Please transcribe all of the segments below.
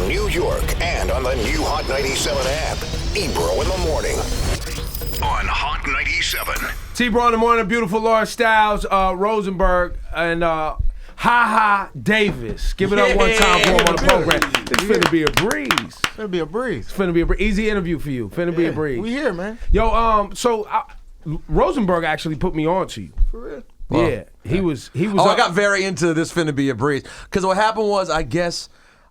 New York, and on the new Hot 97 app. Ebro in the morning on Hot 97. T-Bro in the morning, beautiful Laura Styles, Rosenberg, and Ha Davis. Give it up one time for him on the program. It's finna be a breeze. Finna be a breeze. It's finna be a easy interview for you. Finna be a breeze. We here, man. Yo, Rosenberg actually put me on to you. For real. Well, yeah, he was. I got very into this finna be a breeze. Because what happened was, I guess,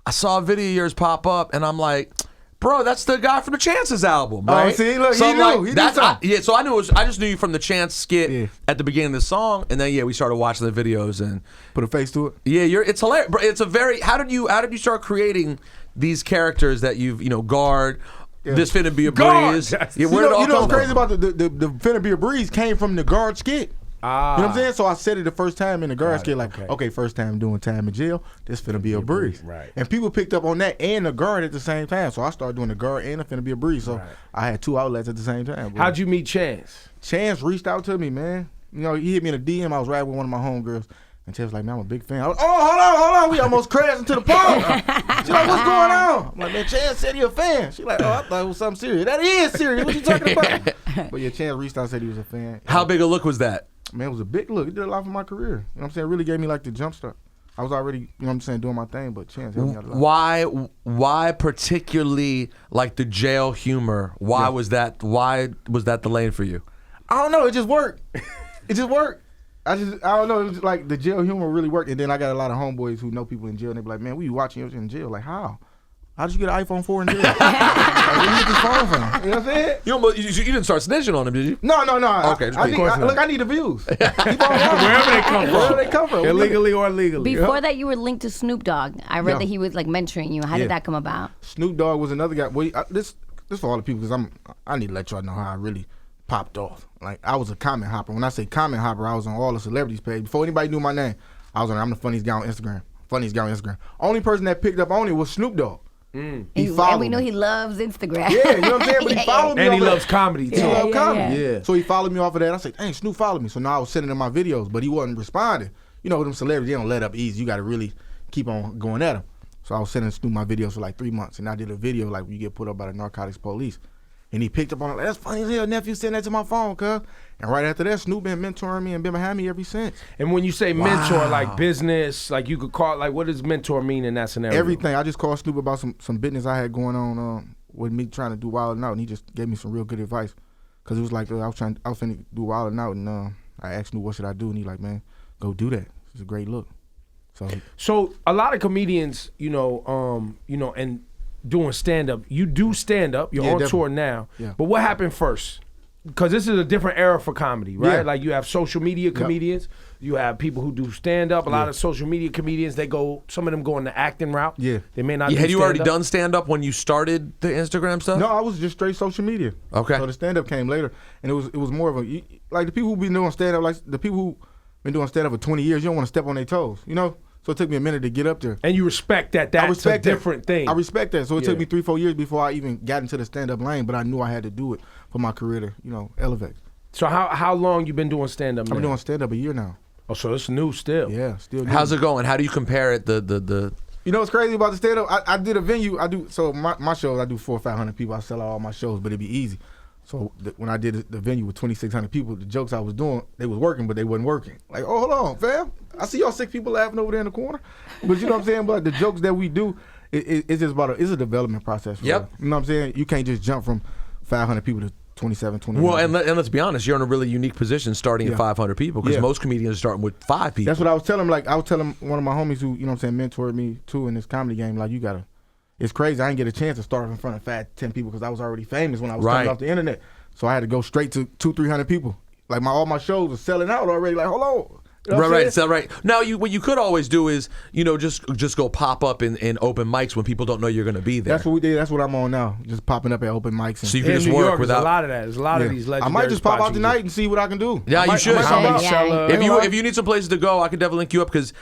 I saw a video of yours pop up, and I'm like, bro, that's the guy from the Chances album, right? Oh, see, look, so he I'm knew. like, He knew that's, something. so I knew. I just knew you from the Chance skit at the beginning of the song, and then we started watching the videos and Put a face to it. yeah, it's hilarious. Bro, it's a very. How did you start creating these characters that you've guard? This finna be a breeze. Guard. Yeah, You where did it all know come what's crazy from? about the finna be a breeze came from the guard skit. You know what I'm saying? So I said it the first time in the guard skit, like, okay, first time doing time in jail, this finna be a breeze. Right. And people picked up on that and the guard at the same time. So I started doing the guard and the finna be a breeze. So I had two outlets at the same time. Bro. How'd you meet Chance? Chance reached out to me, man. You know, he hit me in a DM. I was riding with one of my homegirls. And Chance was like, man, I'm a big fan. I was, hold on. We almost crashed into the pole. She's like, what's going on? I'm like, man, Chance said you're a fan. She's like, I thought it was something serious. That is serious. What you talking about? But yeah, Chance reached out and said he was a fan. How big a look was that? Man, it was a big look. It did a lot for my career. You know what I'm saying? It really gave me like the jump start. I was already, you know what I'm saying, doing my thing, but Chance helped me out a lot. Why particularly like the jail humor? Why was that the lane for you? I don't know. It just worked. It just worked. I don't know. It was like the jail humor really worked. And then I got a lot of homeboys who know people in jail, and they be like, man, we watching you in jail. Like, how? How did you get an iPhone 4 in jail? Like, where you get this phone from? You know what I'm saying? You didn't start snitching on him, did you? No. Okay, Look, I need the views. Keep on Wherever they come from. Wherever they come from. Illegally or legally. Before that, you were linked to Snoop Dogg. I read that he was like mentoring you. How did that come about? Snoop Dogg was another guy. Well, this for all the people because I need to let y'all know how I really popped off. Like I was a comment hopper. When I say comment hopper, I was on all the celebrities page. Before anybody knew my name, I was on. I'm the funniest guy on Instagram. Only person that picked up on it was Snoop Dogg. He followed and we know me. he loves Instagram. Yeah, you know what I'm saying? But he followed me. And he off loves that. comedy too. He loves comedy. Yeah. So he followed me off of that. I said, dang, Snoop followed me. So now I was sending him my videos, but he wasn't responding. You know, them celebrities, they don't let up easy. You got to really keep on going at him. So I was sending Snoop my videos for like 3 months, and I did a video like when you get put up by the narcotics police. And he picked up on it like, that's funny as hell, nephew, send that to my phone, cuz. And right after that, Snoop been mentoring me and been behind me ever since. And when you say mentor, like business, like you could call, like what does mentor mean in that scenario? Everything. I just called Snoop about some business I had going on with me trying to do Wild 'N Out, and he just gave me some real good advice. Cause it was like I was finna do Wild 'N Out, and I asked Snoop what should I do, and he like, man, go do that. It's a great look. So a lot of comedians, and doing stand-up. You do stand-up. You're on definitely. tour now. Yeah. But what happened first? Because this is a different era for comedy, right? Yeah. Like you have social media comedians. You have people who do stand-up. A lot of social media comedians, some of them go in the acting route. Yeah. They may not do Had you already stand-up. done stand-up when you started the Instagram stuff? No, I was just straight social media. Okay. So the stand-up came later, and it was more of a, like the people who been doing stand-up, like the people who been doing stand-up for 20 years, you don't want to step on their toes, you know? So it took me a minute to get up there. And you respect that I that's respect a that. different thing. I respect that. So it Yeah. took me 3-4 years before I even got into the stand-up lane, but I knew I had to do it for my career to, elevate. So how long you been doing stand-up now? I've been doing stand-up a year now. Oh, so it's new still. Yeah, still new. How's it going? How do you compare it? The You know what's crazy about the stand-up? I did a venue. My shows, I do 400 or 500 people. I sell out all my shows, but it'd be easy. So when I did the venue with 2,600 people, the jokes I was doing, they was working, but they wasn't working. Like, oh, hold on, fam. I see y'all 6 people laughing over there in the corner. But you know what I'm saying? But the jokes that we do, it's just it's a development process. For Yep. us. You know what I'm saying? You can't just jump from 500 people to 27, 29. well, and let's be honest, you're in a really unique position starting at 500 people because Yeah. most comedians are starting with 5 people. That's what I was telling him. Like, I was telling one of my homies who, mentored me too in this comedy game, like, it's crazy. I didn't get a chance to start in front of 5-10 people because I was already famous when I was coming off the internet. So I had to go straight to 200-300 people. Like all my shows were selling out already. Like, hold on. You know what I'm saying? Right. Now, what you could always do is, just go pop up in open mics when people don't know you're going to be there. That's what we did. That's what I'm on now. Just popping up at open mics. And So you can In just New work York, without. there's a lot of that. There's a lot of these I legendary might just pop spots out you tonight can and see what I can do. Yeah, you should. Yeah. If you need some places to go, I could definitely link you up because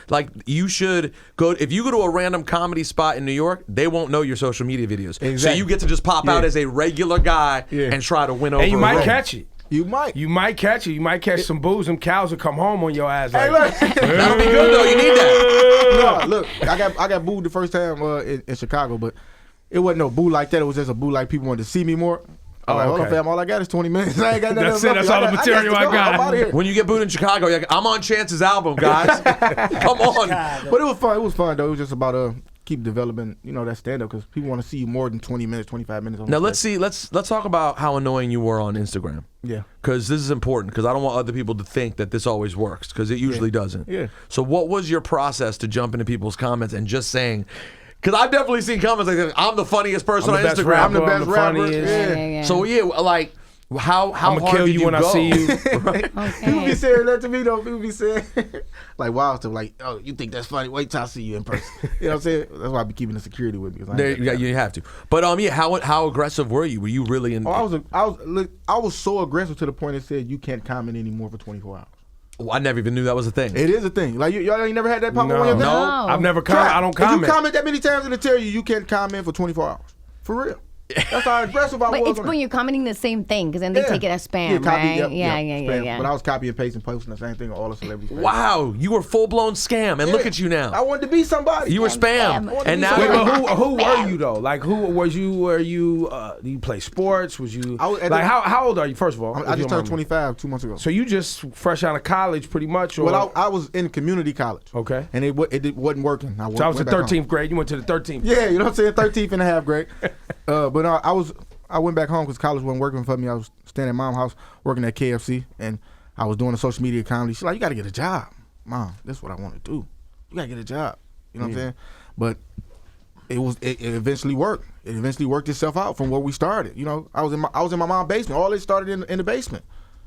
you should go. If you go to a random comedy spot in New York, they won't know your social media videos. So Exactly. you get to just pop out as a regular guy and try to win over. And you a might room. catch it. You might. You might catch it. You might catch some booze. Them cows will come home on your ass. Hey, Like, look. That'll be good though. You need that. No, look, I got booed the first time in Chicago, but it wasn't no boo like that. It was just a boo like people wanted to see me more. I'm like, hold on, okay. fam, all I got is 20 minutes. I ain't got nothing That's else it. That's left. all the material I got. I'm out of here. When you get booed in Chicago, you're like, I'm on Chance's album, guys. Come on. But it was fun. It was fun though. It was just about keep developing, that stand up because people want to see you more than 20 minutes, 25 minutes. On Now the let's stage. see. Let's talk about how annoying you were on Instagram. Yeah. Because this is important. Because I don't want other people to think that this always works. Because it usually doesn't. Yeah. So what was your process to jump into people's comments and just saying? Because I've definitely seen comments like, "I'm the funniest person I'm on the best Instagram." rapper, I'm the best rapper. funniest. Yeah. So yeah, like how I'm hard gonna kill did you when go? I see you. People be saying that to me though. People be saying like wild stuff like, "Oh, you think that's funny? Wait till I see you in person." You know what I'm saying? That's why I be keeping the security with me. 'Cause I ain't There, got that. you have to. But yeah, how aggressive were you? Were you really in? Oh, I was so aggressive to the point it said you can't comment anymore for 24 hours. I never even knew that was a thing. It is a thing. Like y'all ain't never had that pop up on No, your thing? no, I've never commented. I don't If comment. you comment that many times, it'll tell you can't comment for 24 hours. For real. That's how aggressive I But was. it's on when it. you're commenting the same thing because then they Yeah. take it as spam, Yeah, copy, right? yep, yeah, spam. But I was copy and pasting, posting the same thing on all the celebrities. pages. Wow, you were full blown scam, and look Yeah. at you I now. wanted to be somebody. You were spam, Scam. I wanted and to now be Wait, somebody. but who were you though? Like who was you? Were you? Do you play sports? Was you I was- at like the- how old are you? First of all, I if just you turned don't mind me. 25 2 months ago. So you just fresh out of college, pretty much, or Well, I was in community college. Okay. And it wasn't working. so I was in went back home. 13th grade. You went to the 13th. Yeah, you know what I'm saying? 13th and a half grade. But I went back home because college wasn't working for me. I was staying at mom's house working at KFC, and I was doing the social media comedy. She's like, you got to get a job. Mom, this is what I want to do. You got to get a job. You know what I'm saying? But it eventually worked. It eventually worked itself out from where we started. I was in my mom's basement. All this started in the basement.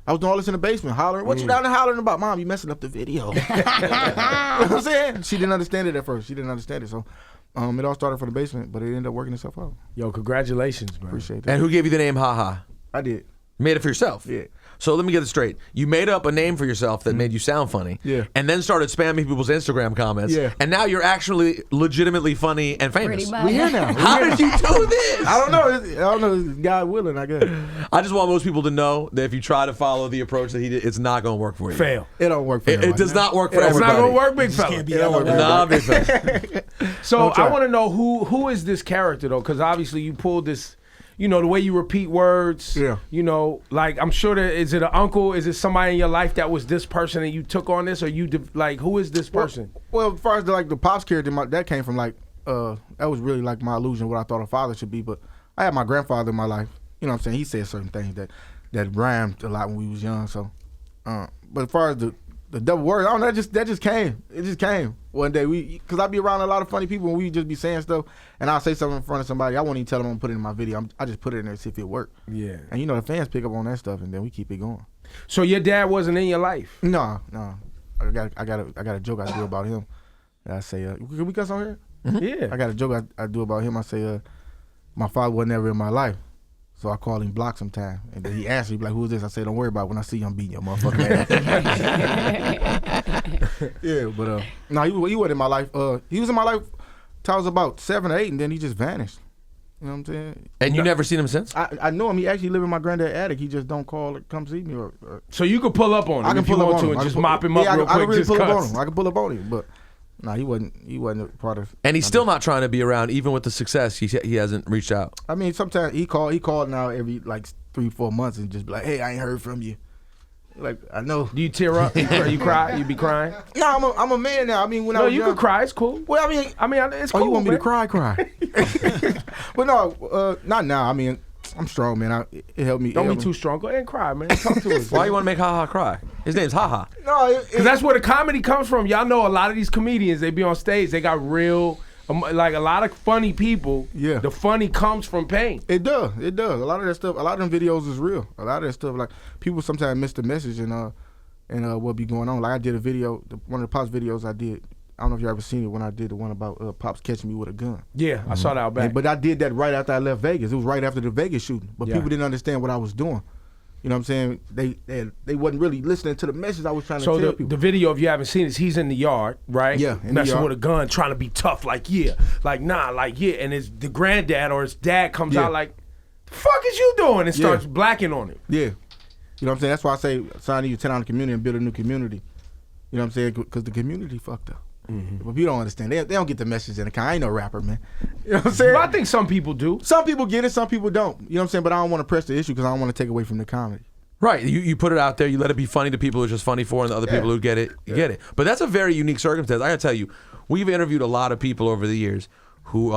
I was doing all this in the basement, hollering. What you down there hollering about? Mom, you messing up the video. You know what I'm saying? She didn't understand it at first. She didn't understand it. So it all started from the basement, but it ended up working itself out. Yo, congratulations, man. Appreciate that. And who gave you the name Haha? I did. You made it for yourself. Yeah. So let me get this straight. You made up a name for yourself that made you sound funny. Yeah. And then started spamming people's Instagram comments. Yeah. And now you're actually legitimately funny and famous. Pretty much. We here now. How did you do this? I don't know. It's God willing, I guess. I just want most people to know that if you try to follow the approach that he did, it's not going to work for you. Fail. It don't work for It everybody. does not work for It's everybody. not gonna work, big fella. Can't be It don't work. yellow. Nah, big fella. So Don't try. I want to know who is this character though? Because obviously you pulled this. The way you repeat words. Yeah. Like I'm sure that is it an uncle? Is it somebody in your life that was this person and you took on this, or who is this person? Well, as far as the Pops character, that came from that was really like my illusion of what I thought a father should be. But I had my grandfather in my life. You know what I'm saying? He said certain things that rhymed a lot when we was young. So, but as far as the double word, I don't know. That just came. It just came one day. Because I be around a lot of funny people and we just be saying stuff, and I'll say something in front of somebody. I won't even tell them I'm gonna put it in my video. I just put it in there to see if it work. Yeah. And the fans pick up on that stuff, and then we keep it going. So your dad wasn't in your life. No. I got a joke I do about him. I say, can we cuss on here? Yeah. I got a joke I do about him. I say, my father was never in my life, so I call him Block sometime. And then he asks me, like, who is this? I say, don't worry about it. When I see you, I'm beating your motherfucking ass. Yeah, but no, he wasn't in my life. He was in my life till I was about 7 or 8, and then he just vanished. You know what I'm saying? And you never seen him since? I know him. He actually live in my granddad's attic. He just don't call or come see me. Or So you could pull up on him I can if you pull up want on to him. and I just can mop him up I real can quick. really Just pull up on cuts. him. I can pull up on him, but no, he wasn't a part of. And he's still not trying to be around, even with the success. He hasn't reached out. I mean, sometimes he called now every like 3-4 months and just be like, hey, I ain't heard from you. Like, I know. Do you tear up? You cry? You be crying? No, I'm a man now. I mean, when I No, was you young, can cry. It's cool. Well, I mean, It's cool. you want me man. to cry? But no, not now. I mean, I'm strong, man. It helped me. Don't be too strong. Go ahead and cry, man. Talk to us. Why you want to make Haha cry? His name's Haha. No, Because that's where the comedy comes from. Y'all know a lot of these comedians, they be on stage, they got real, like a lot of funny people. Yeah. The funny comes from pain. It does. A lot of that stuff. A lot of them videos is real. A lot of that stuff, like people sometimes miss the message and what be going on. Like I did a video, one of the Pops videos I did. I don't know if you ever seen it when I did the one about Pops catching me with a gun. Yeah, I saw that out back. But I did that right after I left Vegas. It was right after the Vegas shooting. But Yeah. people didn't understand what I was doing. You know what I'm saying? They wasn't really listening to the message I was trying to So tell the people. video, if you haven't seen it, he's in the yard, right? Yeah, in the messing yard. with a gun, trying to be tough, like and the granddad or his dad comes Yeah. out like, "The fuck is you doing?" and Yeah. starts blacking on him. Yeah. You know what I'm saying? That's why I say sign you 10 on the community and build a new community. You know what I'm saying? Because the community fucked up. But people don't understand. They don't get the message in the car. I ain't no rapper, man. You know what I'm saying? But I think some people do. Some people get it, some people don't. You know what I'm saying? But I don't want to press the issue because I don't want to take away from the comedy. Right, you put it out there, you let it be funny to people who it's just funny for, and the other people who get it, get it. But that's a very unique circumstance. I gotta tell you, we've interviewed a lot of people over the years who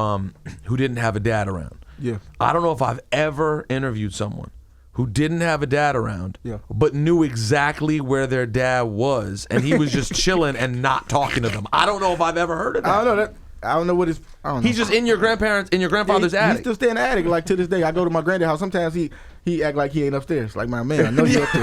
didn't have a dad around. Yeah. I don't know if I've ever interviewed someone who didn't have a dad around, Yeah. but knew exactly where their dad was, and he was just chilling and not talking to them. I don't know if I've ever heard of that. I don't know that. I don't know what his. I don't know. He's just in your grandfather's He attic. still stay in the attic. Like to this day, I go to my granddad's house. Sometimes he act like he ain't upstairs. Like my man, I know you up there.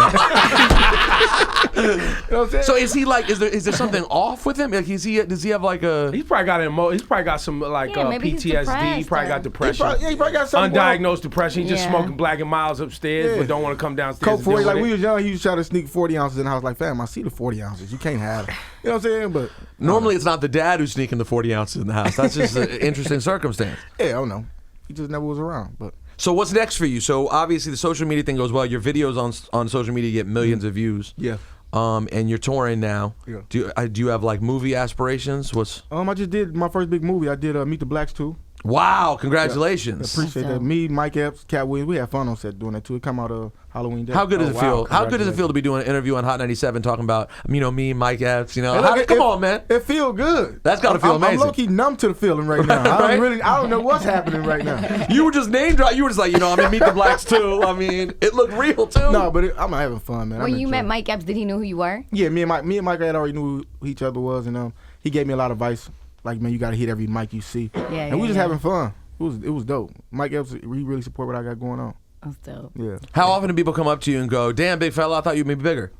You know what I'm saying? So is he like? Is there something off with him? Like does he have like a? He's probably got he's probably got some like maybe he's PTSD. He depressed probably or- got depression. he probably got something. Undiagnosed depression. He's just Yeah. smoking Black and Miles upstairs, Yeah. but don't want to come downstairs. Coke and 40, deal like with we it. was young, he used to try to sneak 40 ounces in the house. Like, fam, I see the 40 ounces. You can't have it. You know what I'm saying? But Normally, it's not the dad who's sneaking the 40 ounces in the house. That's just an interesting circumstance. yeah, I don't know. He just never was around. But So what's next for you? So obviously the social media thing goes well. Your videos on social media get millions of views. yeah. And you're touring now. Yeah. Do you have like movie aspirations? I just did my first big movie. I did Meet the Blacks too. Wow! Congratulations. Appreciate that. Awesome. Me, Mike Epps, Cat Williams, we had fun on set doing that too. It come out Halloween Day. How good does it wow. feel? How good does it Congratulations. feel to be doing an interview on Hot 97 talking about me, Mike Epps? You know, Hey, look, come on, man. It feel good. That's gotta feel I'm amazing. low key numb to the feeling right now. Right? I don't know what's happening right now. You were just name drop. You were just like, I'm in Meet the Blacks too. I mean, it looked real too. No, but I'm having fun, man. When I'm you met enjoying it. Mike Epps, did he know who you were? Yeah, me and Mike had already knew who each other was, and he gave me a lot of advice. Like, man, you got to hit every mic you see. And we just having fun. It was dope. Mike Epps, he really support what I got going on. That's dope. Yeah. How often do people come up to you and go, "Damn, big fella, I thought you'd be bigger"?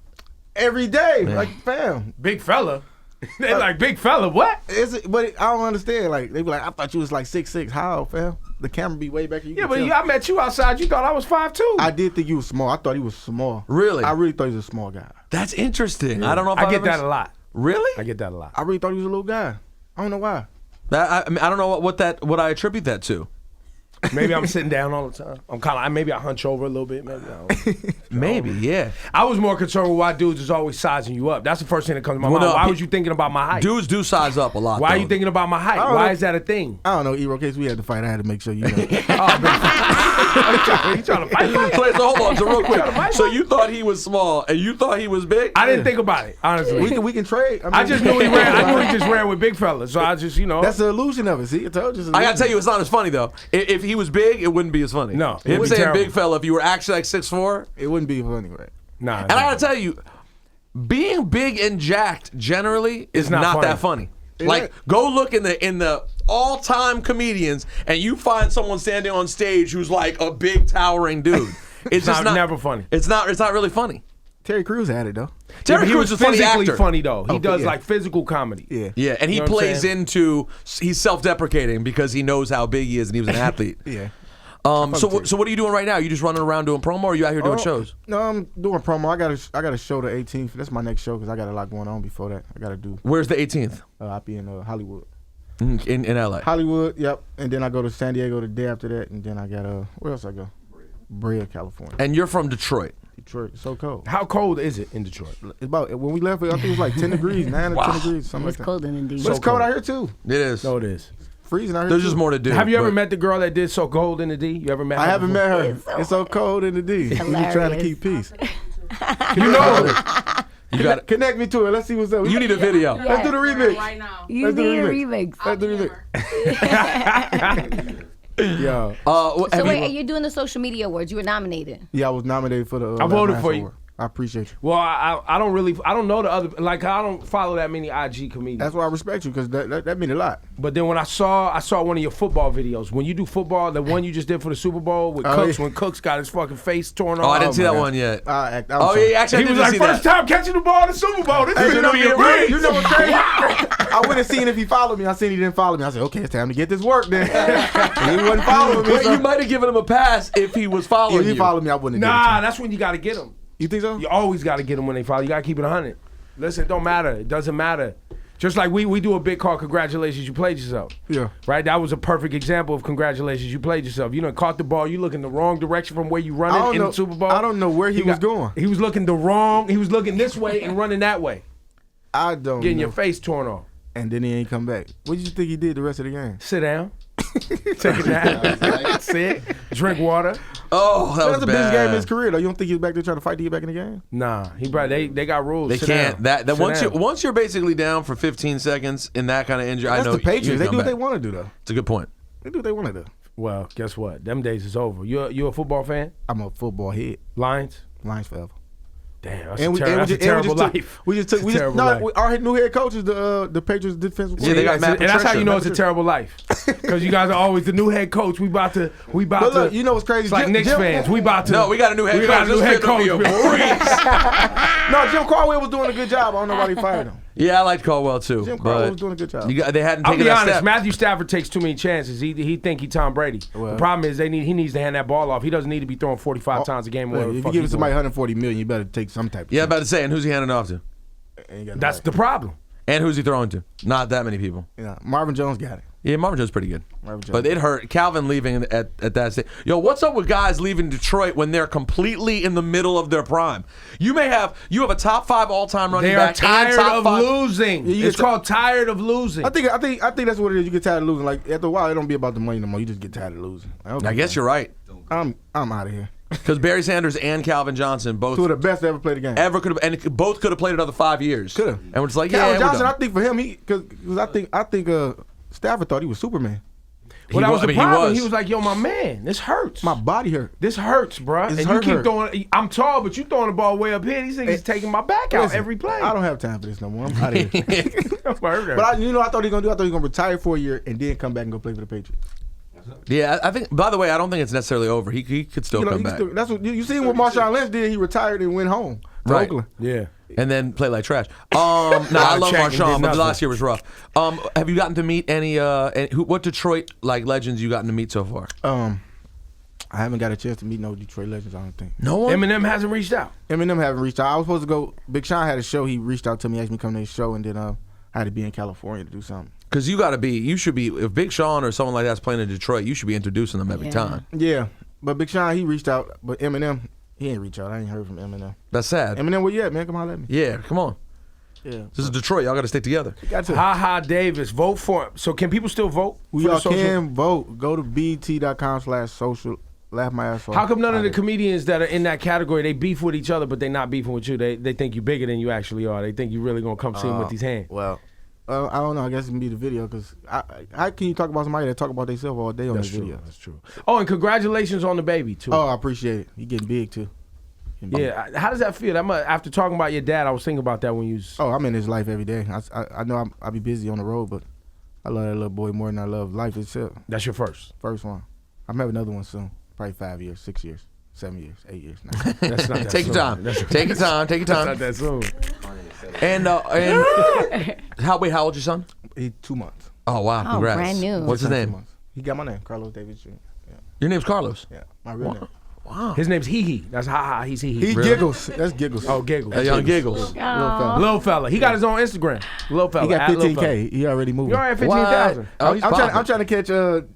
Every day, like, fam. Big fella. They like big fella. What? But I don't understand. Like, they be like, I thought you was like 6'6". How, fam? The camera be way back here. You Yeah, can but tell. I met you outside. You thought I was 5'2". I did think you was small. I thought he was small. Really? I really thought he was a small guy. That's interesting. I don't know if I I've get ever that a lot. Really? I get that a lot. I really thought he was a little guy. I don't know why. I don't know what I attribute that to. Maybe I'm sitting down all the time. I'm kind of maybe I hunch over a little bit. Maybe. I don't know. Maybe, yeah. I was more concerned with why dudes is always sizing you up. That's the first thing that comes to my Well, mind. no, Why pe- was you thinking about my height? Dudes do size up a lot. Why are though. you thinking about my height? don't Why know. is that a thing? I don't know, Ebro. Case we had to fight, I had to make sure you know. You trying to fight me? Wait, so hold on, so real quick. fight So you thought he was small and you thought he was big? I didn't think about it, honestly. we can trade. I just knew he ran. I knew he just ran with big fellas. So I just, That's the illusion of it. See, I told you. it's I gotta illusion. tell you, it's not as funny though. If he was big, it wouldn't be as funny. No, it him would be saying terrible. big fella. If you were actually like 6'4", It wouldn't be funny, right? Nah. and I gotta tell you, being big and jacked generally is not not funny. that funny. It Like, ain't. go look in the all-time comedians, and you find someone standing on stage who's like a big towering dude. It's just not- never funny. It's not really funny. Terry Crews had it though. Terry But he Crews was is a funny physically actor. funny though. He Okay, does yeah. like physical comedy. Yeah. Yeah, and he You know what I'm plays saying? into. He's self-deprecating because he knows how big he is, and he was an athlete. Yeah. So Terry. what are you doing right now? You just running around doing promo, or are you out here doing Oh, shows? No, I'm doing promo. I got a show the 18th. That's my next show because I got a lot going on before that. I got to do. Where's the 18th? I'll be in Hollywood. In LA. Hollywood, yep. And then I go to San Diego the day after that, and then I got where else I go? Brea, California. And you're from Detroit. Detroit. It's so cold. How cold is it in Detroit? It's about when we left, I think it was like 10 degrees, 9 or 10 degrees, something It's like that. cold in the But it's cold out here too. It is. No, it is. Freezing out here. There's too. just more to do. Have you ever but- met the girl that did So Cold in the D? You ever met her? I haven't before? met her. It's so It's so cold in the D. We just trying to Hilarious. keep peace. You know her. You got. Connect me to it. Let's see what's up. You need a video. Let's do the remix. right now. You Let's do need a the remix. Let's do the remix. Yo. So have wait, you- are you doing the social media awards? You were nominated. Yeah, I was nominated for the. I voted Last for Dance you. Award. I appreciate you. Well, I don't know the other, like I don't follow that many IG comedians. That's why I respect you because that mean a lot. But then when I saw one of your football videos. When you do football, the one you just did for the Super Bowl with Oh, Cooks, yeah. when Cooks got his fucking face torn off. Oh, I didn't see my that God. one yet. I'm Oh sorry. yeah, actually, He I was did like, see first that. time catching the ball in the Super Bowl. This Hey, is you gonna know, be a race. you know what's crazy? I would have seen if he followed me. I seen he didn't follow me. I said, okay, it's time to get this work then. And he wasn't following me. Wait, so- you might have given him a pass if he was following if he you. followed me, I wouldn't have Nah, given it that's when you got to get them. to him. You think so? You always got to get them when they follow. You got to keep it 100. Listen, it don't matter. It doesn't matter. Just like we do a bit called Congratulations, You Played Yourself. Yeah. Right? That was a perfect example of Congratulations, You Played Yourself. You done caught the ball, you looking the wrong direction from where you running in the Super Bowl. I don't know where he was going. He was looking he was looking this way and running that way. I don't Getting know. your face torn off. And then he ain't come back. What did you think he did the rest of the game? Sit down. Take a nap. Sit. Drink water. Oh, that That's was the biggest game bad. in his career, though. You don't think he was back there trying to fight to get back in the game? Nah. They got rules. They Sit can't. down. Sit down. Once you're basically down for 15 seconds in that kind of injury, I That's know the Patriots. you They come do what back. they want to do, though. It's a good point. They do what they want to do. Well, guess what? Them days is over. You a football fan? I'm a football head. Lions? Lions forever. Damn, that's a terrible life. Our new head coach is the Patriots defensive Yeah, they got Matt and that's how Patricia. you know it's a terrible life. Because you guys are always the new head coach. We about to. But look, you know what's crazy? It's like Knicks fans. We about to. No, we got a new head coach. This fit to be a breeze. No, Jim Caldwell was doing a good job. I don't know why they fired him. Yeah, I liked Caldwell too. Jim Caldwell but was doing a good job. they hadn't I'll taken be that honest. step. Matthew Stafford takes too many chances. He think he Tom Brady. Well- The problem is he needs to hand that ball off. He doesn't need to be throwing 45 times a game. Look, if you give somebody $140 million, you better take some type of. Yeah, about to say, and who's he handing off to? Ain't got That's the nobody. problem. And who's he throwing to? Not that many people. Yeah, Marvin Jones got it. Yeah, Marvin Jones is pretty good. Marvin Jones. But it hurt. Calvin leaving at that stage. Yo, what's up with guys leaving Detroit when they're completely in the middle of their prime? You have a top 5 all-time running They are back and tired top of 5. losing. you It's get called tired of losing. I think that's what it is. You get tired of losing. Like after a while, it don't be about the money no more. You just get tired of losing. I guess you're right. I'm out of here. Because Barry Sanders and Calvin Johnson both Two of the best to ever play the game. both could have played another 5 years. Could've. And we're just like, Calvin yeah, Johnson, we're I done. think for him, because I think Stafford thought he was Superman. Well, that was the he problem. was. He was like, "Yo, my man, this hurts. My body hurt. This hurts, bro." This And hurt. you keep throwing. I'm tall, but you throwing the ball way up here. These niggas taking my back out Listen, every play. I don't have time for this no more. I'm out of here. But But I thought he was gonna retire for a year and then come back and go play for the Patriots. Yeah, I think. By the way, I don't think it's necessarily over. He could still come back. That's what you seen what Marshawn Lynch did. He retired and went home to Right. Oakland. yeah. And then play like trash. I love check and did Marshawn, but nothing. last year was rough. Have you gotten to meet what Detroit legends you gotten to meet so far? I haven't got a chance to meet no Detroit legends. I don't think. No one. Eminem hasn't reached out. Eminem haven't reached out. I was supposed to go. Big Sean had a show. He reached out to me, asked me to come to his show, and then I had to be in California to do something. Because you should be, if Big Sean or someone like that's playing in Detroit, you should be introducing them every time. Yeah, but Big Sean, he reached out, but Eminem, he ain't reach out. I ain't heard from Eminem. That's sad. Eminem, where you at, man? Come holler at me. Yeah, come on. Yeah, This is Detroit. Y'all got to stick together. got to. Ha Ha Davis, vote for him. So can people still vote? We for the all social? can vote. Go to bt.com/social. Laugh my ass off. How come none of the comedians that are in that category, they beef with each other, but they not beefing with you? They think you bigger than you actually are. They think you really gonna come see them with these hands. Well, I don't know. I guess it can be the video because how can you talk about somebody that talk about themselves all day on That's the true. video? That's true. Oh, and congratulations on the baby too. Oh, I appreciate it. You getting big too. Yeah, how does that feel? After talking about your dad, I was thinking about that when you was... Oh, I'm in his life every day. I know I be busy on the road, but I love that little boy more than I love life itself. That's your first. First one. I'm having another one soon. Probably 5 years, 6 years, 7 years, 8 years. Now. That's not that Take your soon. time. That's Take your time. Take your not time. that soon. And how old's your son? He 2 months. Oh wow! Oh, Congrats. brand new. What's his 2 name? months. He got my name, Carlos Davis Jr. Yeah, Your name's Carlos. yeah, my real name. Wow. His name's Hee Hee. That's Ha Ha. He's Hee Hee. He Really? giggles. That's giggles. Oh, Giggles. Young Giggles. Little fella. Little fella. He got his own Instagram. Little fella. He got at Lil Fella. 15K. He already moving. You already at 15,000. Oh, he's I'm popping. trying to catch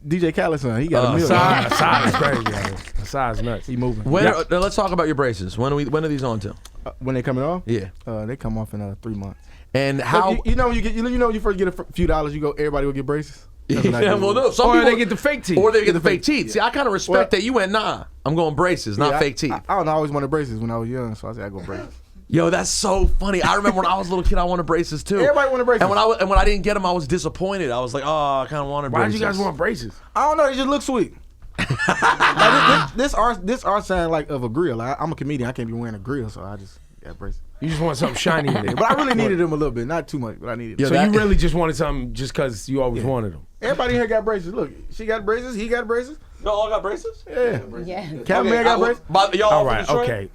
DJ Khaled's son. He got a million. Asad is crazy. Asad's nuts. He moving. Let's talk about your braces. When are these on till? When they coming off? Yeah. They come off in 3 months. And how? You know when you first get a few dollars, everybody will get braces. That's what I Yeah, do. well, no. Some Or people they get the fake teeth. Or they get the fake teeth. See, I kind of respect Well- that you went. Nah, I'm going braces, not Yeah, fake teeth. I don't know. I always wanted braces when I was young, so I said I go braces. Yo, that's so funny. I remember when I was a little kid, I wanted braces too. Everybody wanted braces. And when I didn't get them, I was disappointed. I was like, oh, I kind of wanted Why braces. did you guys want braces? I don't know. They just look sweet. Like, this art sound like of a grill. I'm a comedian. I can't be wearing a grill, so I just got braces. You just want something shiny in there. But I really needed them a little bit, not too much, but I needed. Yeah, them. So that- you really just wanted something just because you always wanted them. Everybody here got braces. Look, she got braces. He got braces. Y'all all got braces? Yeah. Yeah. Captain Man got braces. Y'all All all from right, Detroit? okay.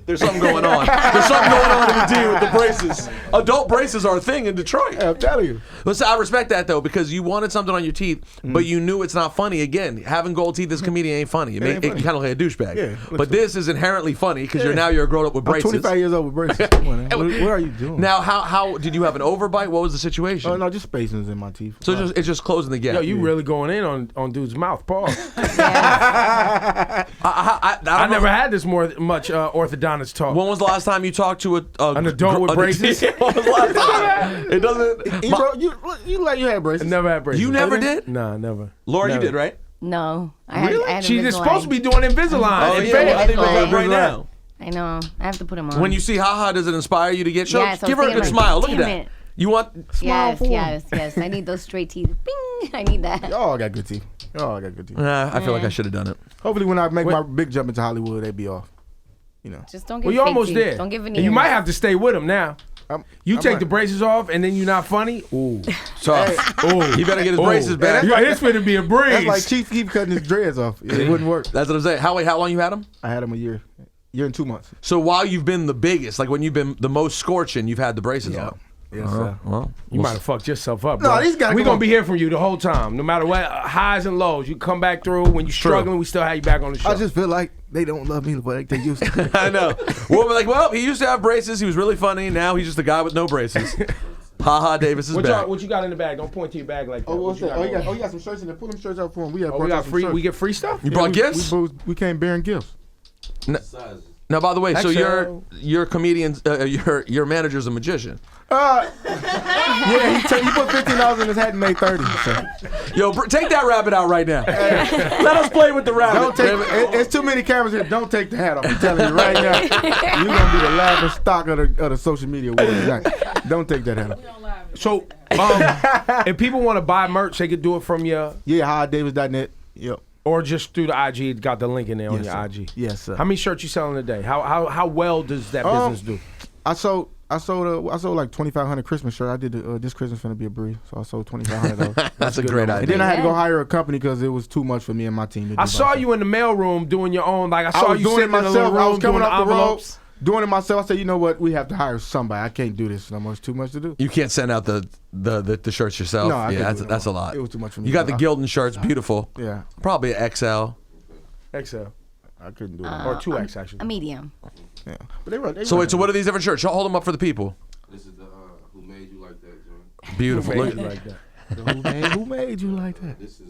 There's something going on. There's something going on in the D with the braces. Adult braces are a thing in Detroit. I'm telling you. Listen, I respect that though, because you wanted something on your teeth, but you knew it's not funny. Again, having gold teeth as a comedian ain't funny. It kind of like a douchebag. Yeah, but this is inherently funny because you're a grown up with I'm braces. 25 years old with braces. Come on, man. What are you doing? Now, how did you have an overbite? What was the situation? Oh no, just spacings in my teeth. So it's just closing the gap. Yo, you really going in on dude's mouth, Paul. Yeah. I never had this much orthodontist talk. When was the last time you talked to An adult with braces? When was the last time? It doesn't. Bro, you like you had braces. I never had braces. You never did? Nah, never. Laura, Never. you did, right? No. I had She's Invisalign. supposed to be doing Invisalign. Oh, and yeah, fail. well, I think Invisalign. about it right now. I know. I have to put them on. When you see haha, does it inspire you to get shows? Yes, I was Give her a thinking good like, smile. Look at damn that. it. You want? Yes, for 'em. yes. I need those straight teeth. Bing. I need that. Y'all got good teeth. Y'all got good teeth. I feel like I should have done it. Hopefully, when I make my big jump into Hollywood, they be off. You know. Just don't get Well, you're fake almost teeth. there. Don't give And you might have to stay with him now. You I take might. the braces off, and then you're not funny. Ooh, Tough. ooh. He better get his braces back. Yo, it's finna be a breeze. That's like Chief keep cutting his dreads off. It wouldn't work. That's what I'm saying. How long you had him? I had him a year and 2 months. So while you've been the biggest, like when you've been the most scorching, you've had the braces on. Yes, sir. Well, You might have fucked yourself up, No, bro. these guys We come gonna on. be here from you the whole time, no matter what highs and lows. You come back through when you're struggling. We still have you back on the show. I just feel like they don't love me, but they used to. I know. Well, he used to have braces. He was really funny. Now he's just a guy with no braces. Haha, Davis is back. What you got in the bag? Don't point to your bag like that. Oh, what's What that? you Oh, got you got some shirts in there. Pull them shirts out for him. We we got free. We get free stuff. You brought gifts? We came bearing gifts. Now, by the way, so Actually, your comedian, your manager's a magician. Yeah, he put $15 in his hat and made 30. So. Yo, take that rabbit out right now. Let us play with the rabbit. Don't take. It's too many cameras here. Don't take the hat off. I'm telling you right now. You're gonna be the laughing stock of the social media world tonight. Don't take that hat off. So, if people want to buy merch, they could do it from your Yeah, highdavis.net. Yep. or just through the IG. It got the link in there on Yes, your sir. IG. Yes, sir. How many shirts you selling a day? How well does that business do? I sold like 2,500 Christmas shirts. I did this Christmas finna be a breeze, so I sold 2,500 of those. That's a great And idea. then I had to go Yeah. hire a company because it was too much for me and my team. To do I saw by you in the mailroom doing your own. Like I saw was you doing sitting it in the myself. little I room was coming doing off the road, envelopes. doing it myself. I said, you know what? We have to hire somebody. I can't do this no more. It's too much to do. You can't send out the shirts yourself. No, I yeah, couldn't do it that's a no more. lot. It was too much for me. You got the Gildan shirts, beautiful. Yeah, Probably an XL. XL I couldn't do it. or 2X actually. A medium. Yeah. But they run. So wait, so what are these different shirts? Hold them up for the people. This is the Who Made You Like That joint. Beautiful. Made Look- you like that. Who made you like that? This is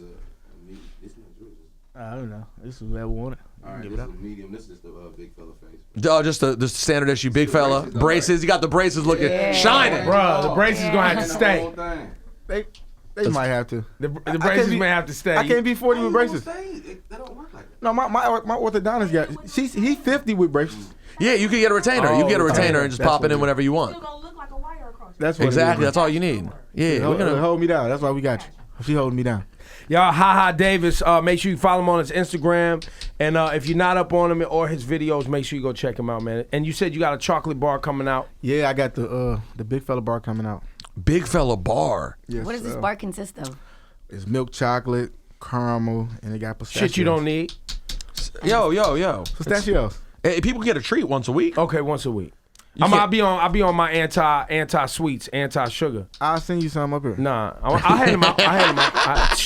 this is not yours. I don't know. This is what I wanted. All right, Give this it up. is medium. This is the big fella face. Oh, just the standard issue, big fella. braces, Braces. You got the braces looking shining. Bruh, the braces gonna have to And the stay. whole thing. They might have to. The I braces can't be- may have to stay. I can't be 40 with braces. They don't work like that. No, my orthodontist got. He's 50 with braces. Yeah, you can get a retainer. You can get a Oh, retainer okay. and just That's pop it what in it whenever you want. gonna look like a wire across. That's what Exactly. It That's all you need. Yeah, is. we're gonna. Hold me down. That's why we got you. She holding me down. Y'all, Haha Davis. Make sure you follow him on his Instagram, and if you're not up on him or his videos, make sure you go check him out, man. And you said you got a chocolate bar coming out. Yeah, I got the big fella bar coming out. Big fella bar. Yes, What does this sir. bar consist of? It's milk chocolate, caramel, and it got pistachios. Shit you don't need. Yo. Pistachios. Hey, people get a treat once a week. Okay, once a week. You I'll can't- be on my anti sweets, anti sugar. I'll send you some up here. Nah, I'll hand them out.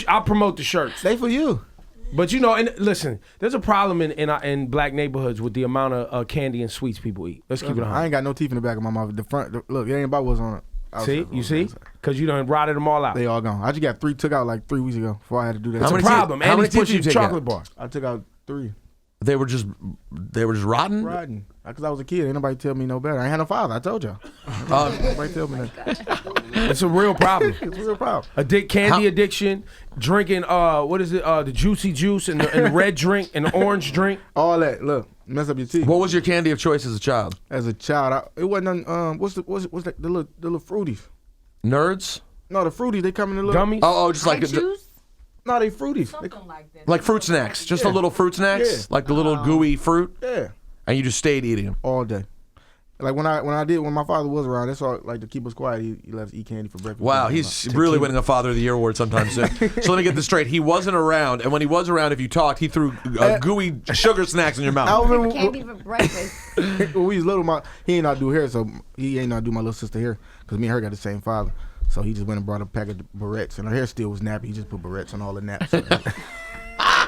I'll promote the shirts. They for you. But you know, and listen, there's a problem in black neighborhoods with the amount of candy and sweets people eat. Let's keep it I 100. ain't got no teeth in the back of my mouth. The front, look, it ain't about what's on it. See, you see, because you done rotted them all out. They all gone. I just got 3 took out like 3 weeks ago before I had to do that. That's How a many teeth- problem. how And many he's teeth pushing you take chocolate out? bars. I took out 3. They were just rotten. Riding. Because I was a kid. Ain't nobody tell me no better. I ain't had no father. I told y'all. Nobody tell me that. It's a real problem. It's a real problem. Candy addiction, drinking what is it? The juicy juice and the red drink and the orange drink. All that. Look, mess up your teeth. What was your candy of choice as a child? As a child, it wasn't none, what's that, the little fruities. Nerds? No, the fruities, they come in the little Gummies. Oh, just like Juice? No, they fruities. They, Something like that. like fruit snacks, just the Yeah. little fruit snacks, Yeah. like the little gooey fruit, yeah, and you just stayed eating them. all day. Like when my father was around, that's all. Like to keep us quiet, he let us eat candy for breakfast. Wow, he's really winning a Father of the Year award sometime soon. So let me get this straight. He wasn't around, and when he was around, if you talked, he threw gooey sugar snacks in your I mouth. remember Candy for breakfast. when we was little, he ain't not do hair, so he ain't not do my little sister hair, because me and her got the same father. So he just went and brought a pack of barrettes, and her hair still was nappy. He just put barrettes on all the naps. Oh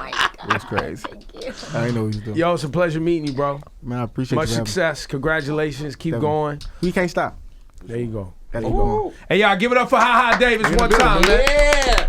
my God. It was crazy. Thank you. I didn't know what he was doing. Yo, it's a pleasure meeting you, bro. Man, I appreciate Much you having me. success. Congratulations. Keep going. We can't stop. There you go. Gotta keep going. Hey, y'all, give it up for Ha Ha Davis one time, man. Yeah.